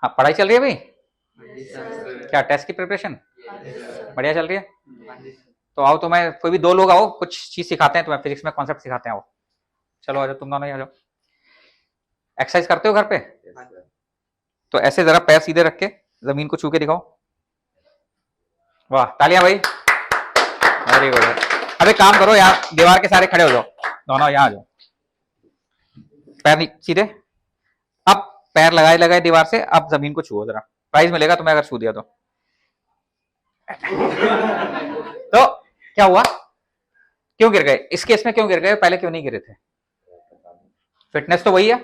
हाँ, पढ़ाई चल रही है भाई? सर। क्या टेस्ट की प्रिपरेशन सर। बढ़िया चल रही है? तो आओ, तुम्हें कोई भी दो लोग आओ, कुछ चीज सिखाते हैं तुम्हें, फिजिक्स में कॉन्सेप्ट सिखाते हैं। आओ, चलो आ जाओ, तुम दोनों ही आ जाओ। एक्सरसाइज करते हो घर पे? तो ऐसे जरा पैर सीधे रख के जमीन को छू के दिखाओ। वाह, तालियां भाई, वेरी गुड। अब एक काम करो, यहाँ दीवार के सारे खड़े हो जाओ, दोनों यहाँ आ जाओ, पैर सीधे। अब पैर लगाए लगाए दीवार से, अब जमीन को छुओ जरा, प्राइज मिलेगा तुम्हें अगर छू दिया तो क्या हुआ? क्यों गिर गए? इस केस में क्यों गिर गए, पहले क्यों नहीं गिरे थे? फिटनेस तो वही है।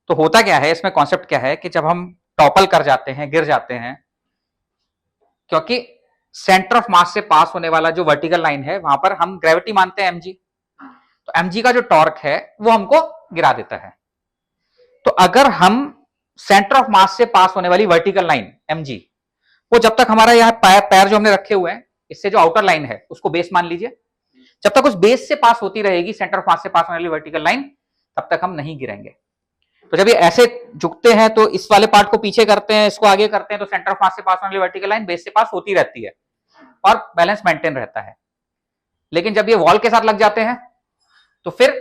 तो होता क्या है इसमें, कॉन्सेप्ट क्या है कि जब हम टॉपल कर जाते हैं, गिर जाते हैं, क्योंकि सेंटर ऑफ मास से पास होने वाला जो वर्टिकल लाइन है वहां पर हम ग्रेविटी मानते हैं mg, तो mg का जो टॉर्क है वो हमको गिरा देता है। तो अगर हम सेंटर ऑफ मास से पास होने वाली वर्टिकल लाइन mg, वो जब तक हमारा यह पैर जो हमने रखे हुए हैं, इससे जो आउटर लाइन है उसको बेस मान लीजिए, जब तक उस बेस से पास होती रहेगी सेंटर ऑफ मास से पास होने वाली वर्टिकल लाइन, तब तक हम नहीं गिरेंगे। तो जब ये ऐसे झुकते हैं तो इस वाले पार्ट को पीछे करते हैं, इसको आगे करते हैं, तो सेंटर ऑफ मास से पास होने वाली वर्टिकल लाइन बेस से पास होती रहती है और बैलेंस मेंटेन रहता है। लेकिन जब ये वॉल के साथ लग जाते हैं तो फिर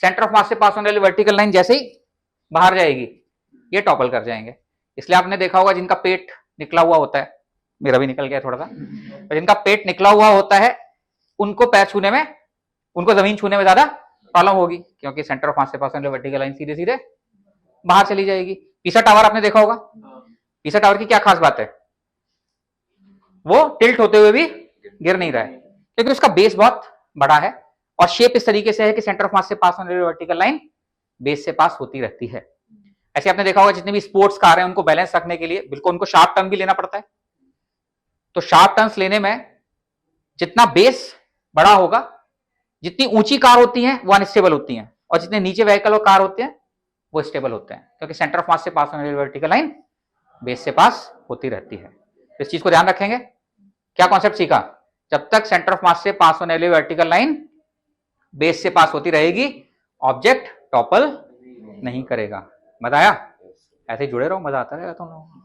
सेंटर ऑफ मास से पास होने वाली वर्टिकल लाइन जैसे ही बाहर जाएगी, ये टॉपल कर जाएंगे। इसलिए आपने देखा होगा जिनका पेट निकला हुआ होता है, मेरा भी निकल गया थोड़ा सा, तो जिनका पेट निकला हुआ होता है उनको पैर छूने में, उनको जमीन छूने में ज्यादा प्रॉब्लम होगी, क्योंकि सेंटर ऑफ मास से पास होने वाली वर्टिकल लाइन सीधे सीधे बाहर चली जाएगी। पीसा टावर आपने देखा होगा, पीसा टावर की क्या खास बात है? वो टिल्ट होते हुए भी गिर नहीं रहा है, क्योंकि उसका बेस बहुत बड़ा है और शेप इस तरीके से है कि सेंटर ऑफ मास से पास होने वाली वर्टिकल लाइन बेस से पास होती रहती है। ऐसे आपने देखा होगा जितने भी स्पोर्ट्स कार हैं उनको बैलेंस रखने के लिए बिल्कुल उनको शार्प टर्न भी लेना पड़ता है। तो शार्प टर्न्स लेने में जितना बेस बड़ा होगा, जितनी ऊंची कार होती हैं वो अनस्टेबल होती हैं, और जितने नीचे व्हीकल और कार होते हैं वो स्टेबल होते हैं, क्योंकि सेंटर ऑफ मास से पास होने वाली वर्टिकल लाइन बेस से पास होती रहती है। इस चीज को ध्यान रखेंगे। क्या कॉन्सेप्ट सीखा? जब तक सेंटर ऑफ मास से पास होने वाली वर्टिकल लाइन बेस से पास होती रहेगी, ऑब्जेक्ट टॉपल नहीं करेगा। मजा आया? ऐसे ही जुड़े रहो, मजा आता रहेगा तुम लोगों को।